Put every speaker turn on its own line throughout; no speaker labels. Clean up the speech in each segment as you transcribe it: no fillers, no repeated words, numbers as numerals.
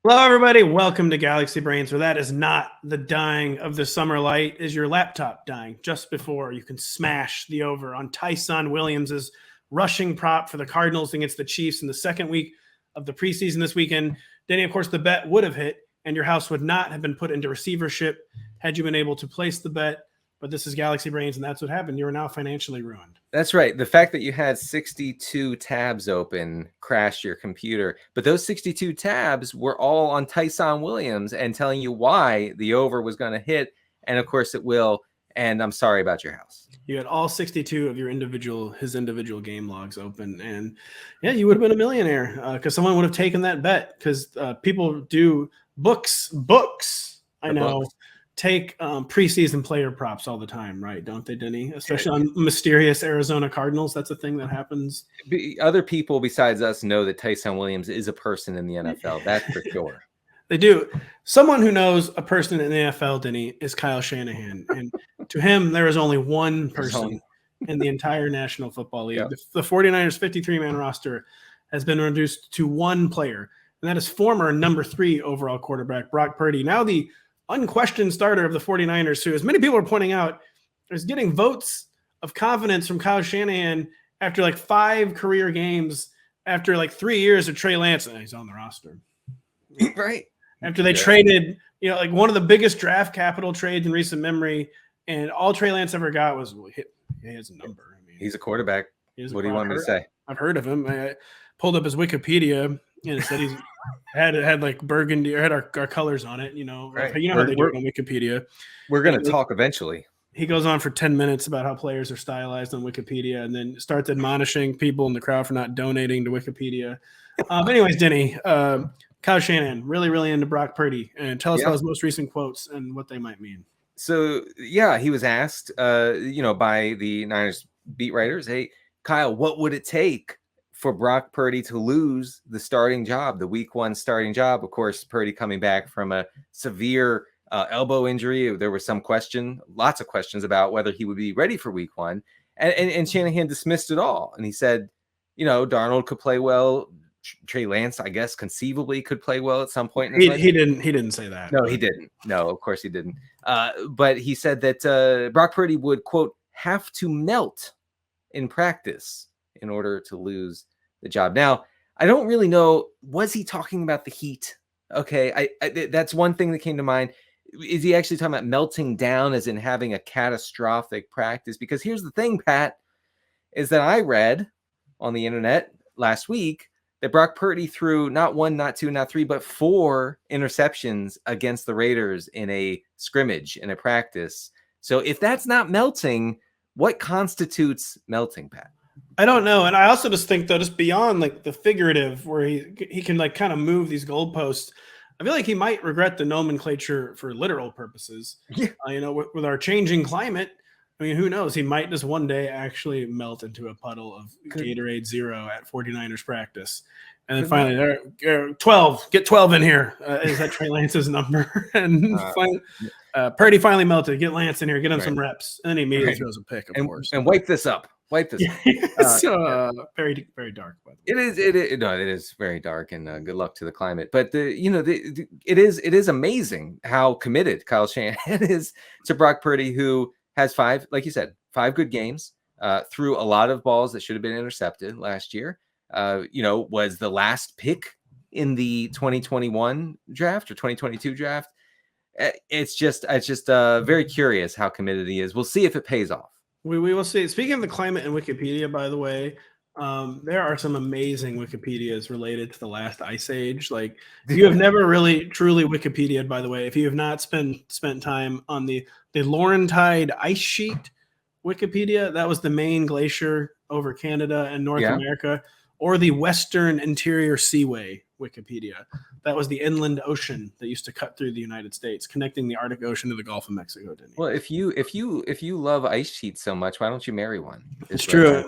Hello, everybody. Welcome to Galaxy Brains, where that is not the dying of the summer light, is your laptop dying just before you can smash the over on Tyson Williams' rushing prop for the Cardinals against the Chiefs in the second week of the preseason this weekend. Denny, of course, the bet would have hit, and your house would not have been put into receivership had you been able to place the bet. But this is Galaxy Brains, and that's what happened. You are now financially ruined.
That's right. The fact that you had 62 tabs open crashed your computer. But those 62 tabs were all on Tyson Williams and telling you why the over was going to hit. And, of course, it will. And I'm sorry about your house.
You had all 62 of his individual game logs open. And, yeah, you would have been a millionaire because someone would have taken that bet because people do books. I know. Books. Take preseason player props all the time, right? Don't they, Denny? Especially on mysterious Arizona Cardinals. That's a thing that happens.
Other people besides us know that Tyson Williams is a person in the NFL. That's for sure.
They do. Someone who knows a person in the NFL, Denny, is Kyle Shanahan. And to him, there is only one person in the entire National Football League. Yep. The 49ers 53-man roster has been reduced to one player, and that is former number 3 overall quarterback Brock Purdy. Now the unquestioned starter of the 49ers, who, as many people are pointing out, is getting votes of confidence from Kyle Shanahan after like 5 career games, after like 3 years of Trey Lance. And he's on the roster.
Right.
After they traded, like one of the biggest draft capital trades in recent memory, and all Trey Lance ever got was, he has a number. I mean,
he's a quarterback. What do you want me to say?
I've heard of him. I pulled up his Wikipedia, and it said he's had like burgundy, or had our colors on it, Right. You know how they do it on Wikipedia.
We're going to talk eventually.
He goes on for 10 minutes about how players are stylized on Wikipedia, and then starts admonishing people in the crowd for not donating to Wikipedia. But anyways, Denny, Kyle Shanahan, really, really into Brock Purdy, and tell us about his most recent quotes and what they might mean.
So, he was asked, by the Niners beat writers, hey, Kyle, what would it take for Brock Purdy to lose the starting job, the week 1 starting job? Of course, Purdy coming back from a severe elbow injury. There was lots of questions about whether he would be ready for week 1. And Shanahan dismissed it all. And he said, Darnold could play well. Trey Lance, I guess, conceivably could play well at some point.
He didn't say that.
No, he didn't. No, of course he didn't. But he said that Brock Purdy would, quote, have to melt in practice in order to lose the job. Now, I don't really know. Was he talking about the heat? Okay, I that's one thing that came to mind. Is he actually talking about melting down as in having a catastrophic practice? Because here's the thing, Pat, is that I read on the internet last week that Brock Purdy threw not 1, not 2, not 3, but 4 interceptions against the Raiders in a scrimmage, in a practice. So if that's not melting, what constitutes melting, Pat?
I don't know. And I also just think, though, just beyond like the figurative, where he can like kind of move these goalposts, I feel like he might regret the nomenclature for literal purposes. Yeah. With our changing climate, I mean, who knows? He might just one day actually melt into a puddle of Gatorade Zero at 49ers practice. And then finally, 12, get 12 in here. Is that Trey Lance's number? And Purdy finally melted. Get Lance in here. Get him some reps. And then he immediately throws a pick, of course.
And wipe this up.
Very, very dark. By
the way. It is very dark, and good luck to the climate. But it is amazing how committed Kyle Shanahan is to Brock Purdy, who has 5, like you said, 5 good games, threw a lot of balls that should have been intercepted last year. Was the last pick in the 2021 draft or 2022 draft. It's just very curious how committed he is. We'll see if it pays off.
We will see. Speaking of the climate and Wikipedia, by the way, there are some amazing Wikipedias related to the last ice age. Like, if you have never really truly Wikipedia'd, by the way, if you have not spent time on the Laurentide ice sheet Wikipedia, that was the main glacier over Canada and North America, or the Western Interior Seaway Wikipedia. That was the inland ocean that used to cut through the United States, connecting the Arctic Ocean to the Gulf of Mexico. Didn't
Well, if you love ice sheets so much, why don't you marry one?
It's true.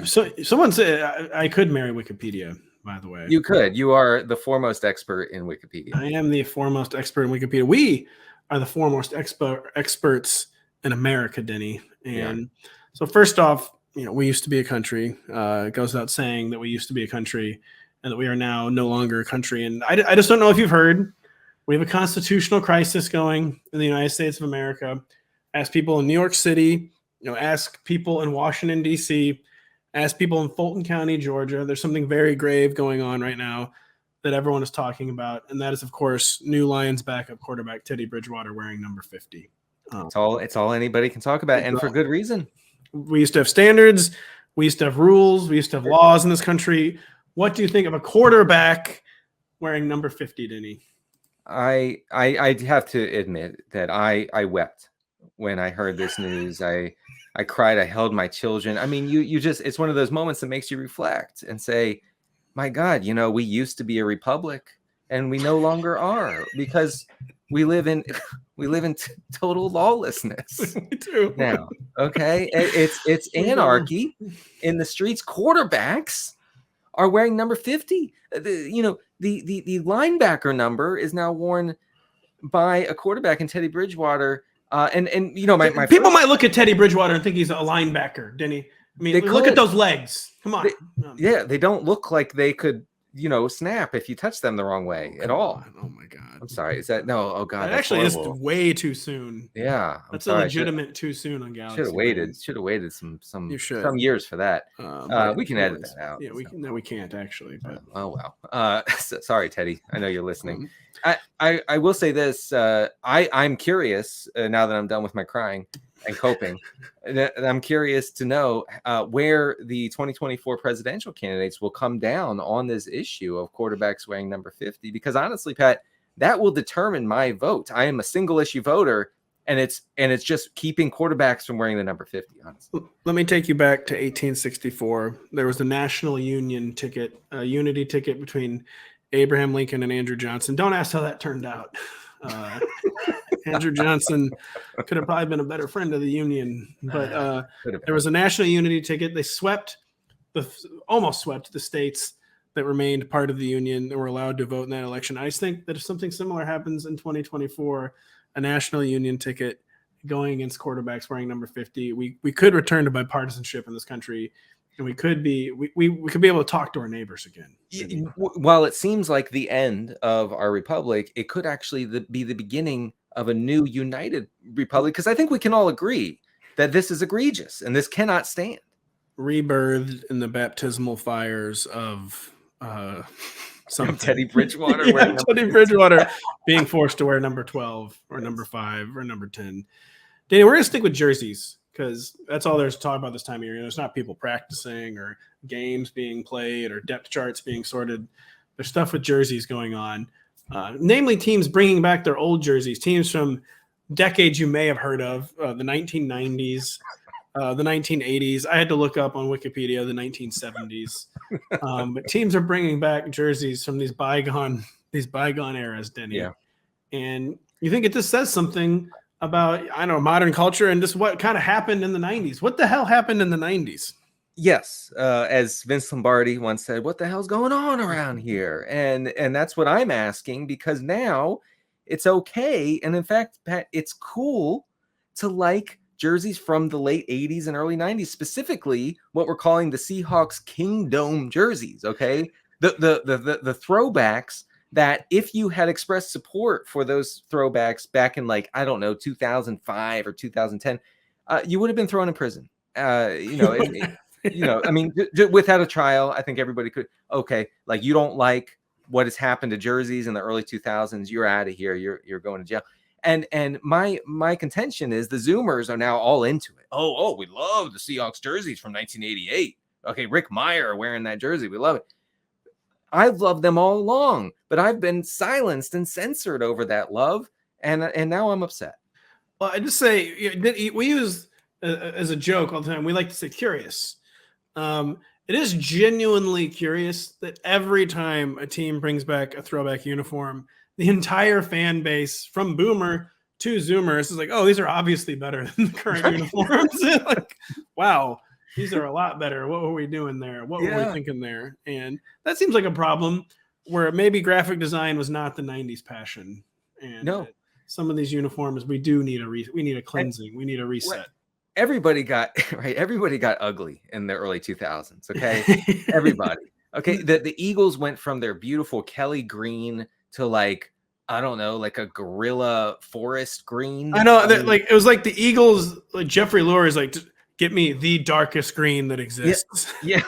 So someone said I could marry Wikipedia. By the way,
you could. You are the foremost expert in Wikipedia.
I am the foremost expert in Wikipedia. We are the foremost experts in America, Denny. And so first off, we used to be a country. It goes without saying that we used to be a country. and that we are now no longer a country. And I just don't know if you've heard, we have a constitutional crisis going in the United States of America. Ask people in New York City, ask people in Washington, D.C., ask people in Fulton County, Georgia. There's something very grave going on right now that everyone is talking about, and that is, of course, new Lions backup quarterback Teddy Bridgewater wearing number 50.
It's all anybody can talk about, and for good reason.
We used to have standards. We used to have rules. We used to have laws in this country. What do you think of a quarterback wearing number 50, Denny?
I have to admit that I wept when I heard this news. I cried. I held my children. I mean, you just, it's one of those moments that makes you reflect and say, my God, we used to be a republic and we no longer are, because we live in total lawlessness.
We do
now. Okay. It's anarchy in the streets. Quarterbacks are wearing number 50. The linebacker number is now worn by a quarterback in Teddy Bridgewater. And my
people might look at Teddy Bridgewater and think he's a linebacker, Denny. I mean, look at those legs. Come on.
They don't look like they could, snap if you touch them the wrong way at all.
Oh my God.
I'm sorry. Is that no? Oh God.
That actually is way too soon.
Yeah.
That's a legitimate too soon on Galaxy.
Should have waited some years for that. We can edit that out.
Yeah, we can't actually. But.
Oh well. Sorry, Teddy. I know you're listening. I will say this. I'm curious now that I'm done with my crying and coping. I'm curious to know where the 2024 presidential candidates will come down on this issue of quarterbacks wearing number 50, because honestly, Pat, that will determine my vote. I am a single issue voter, and it's just keeping quarterbacks from wearing the number 50. Honestly,
let me take you back to 1864. There was the National Union ticket, a unity ticket between Abraham Lincoln and Andrew Johnson. Don't ask how that turned out. Andrew Johnson could have probably been a better friend of the Union, but there was a national unity ticket. They almost swept the states that remained part of the Union that were allowed to vote in that election. I just think that if something similar happens in 2024, a national union ticket going against quarterbacks wearing number 50, we could return to bipartisanship in this country. And we could be able to talk to our neighbors again.
While it seems like the end of our republic, it could actually be the beginning of a new united republic, because I think we can all agree that this is egregious and this cannot stand.
Rebirthed in the baptismal fires of
Teddy Bridgewater.
Teddy Bridgewater being forced to wear number 12 or number 5 or number 10. Danny, we're going to stick with jerseys, because that's all there's to talk about this time of year. There's not people practicing or games being played or depth charts being sorted. There's stuff with jerseys going on, namely teams bringing back their old jerseys, teams from decades you may have heard of, the 1990s, the 1980s. I had to look up on Wikipedia the 1970s. But teams are bringing back jerseys from these bygone eras, Denny.
Yeah.
And you think it just says something about, modern culture and just what kind of happened in the 90s. What the hell happened in the 90s?
Yes. As Vince Lombardi once said, what the hell's going on around here? And that's what I'm asking, because now it's okay. And in fact, Pat, it's cool to like jerseys from the late 80s and early 90s, specifically what we're calling the Seahawks Kingdom jerseys. Okay. The throwbacks that if you had expressed support for those throwbacks back in 2005 or 2010, you would have been thrown in prison. Without a trial. I think everybody could. Okay, you don't like what has happened to jerseys in the early 2000s. You're out of here. You're going to jail. And my contention is the Zoomers are now all into it. Oh, we love the Seahawks jerseys from 1988. Okay, Rick Meyer wearing that jersey. We love it. I've loved them all along, but I've been silenced and censored over that love, and now I'm upset.
Well, I just say we use as a joke all the time. We like to say curious. It is genuinely curious that every time a team brings back a throwback uniform, the entire fan base from Boomer to Zoomers is like, "Oh, these are obviously better than the current uniforms." Wow. These are a lot better. What were we doing there? What were we thinking there? And that seems like a problem where maybe graphic design was not the 90s passion. And some of these uniforms, we do need we need a cleansing. We need a reset.
Everybody got ugly in the early 2000s. Okay. Everybody. Okay, the Eagles went from their beautiful Kelly green to like, I don't know, like a gorilla forest green.
I know that like it was like the Eagles, like Jeffrey Lurie is like, get me the darkest green that exists.
Yeah.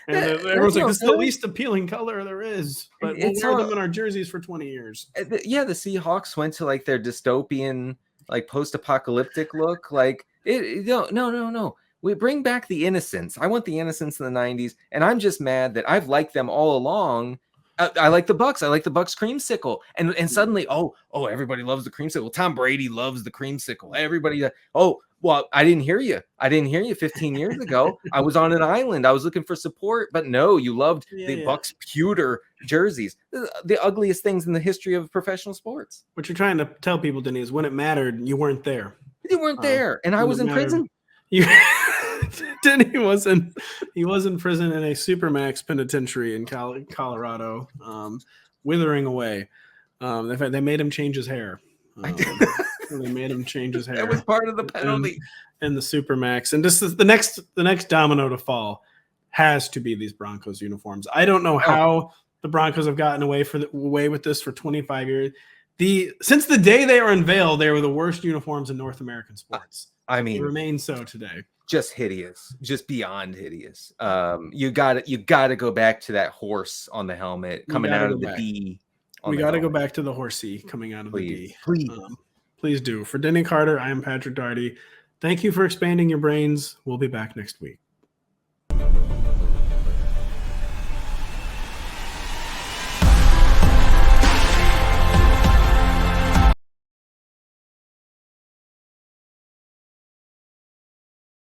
And everyone's like, this is the least appealing color there is. But we'll wear them in our jerseys for 20 years.
Yeah, the Seahawks went to like their dystopian, like post-apocalyptic look. Like no. We bring back the innocence. I want the innocence in the 90s, and I'm just mad that I've liked them all along. I like the Bucks. I like the Bucks creamsicle. And suddenly, oh, everybody loves the creamsicle. Tom Brady loves the creamsicle. Everybody, well, I didn't hear you. 15 years ago. I was on an island. I was looking for support, but no, you loved the Bucks pewter jerseys. The ugliest things in the history of professional sports.
What you're trying to tell people, Denny, is when it mattered, you weren't there.
You weren't there, and I was in prison.
Denny was in prison in a supermax penitentiary in Colorado, withering away. In fact, they made him change his hair. They made him change his hair.
That was part of the penalty.
In the supermax, and this is the next domino to fall has to be these Broncos uniforms. I don't know how the Broncos have gotten away with this for 25 years. Since the day they were unveiled, they were the worst uniforms in North American sports.
I mean,
they remain so today.
Just hideous, just beyond hideous. You got to go back to that horse on the helmet coming out of the D.
We got to go back to the horsey coming out of the D.
Please
do. For Denny Carter, I am Patrick Daugherty. Thank you for expanding your brains. We'll be back next week.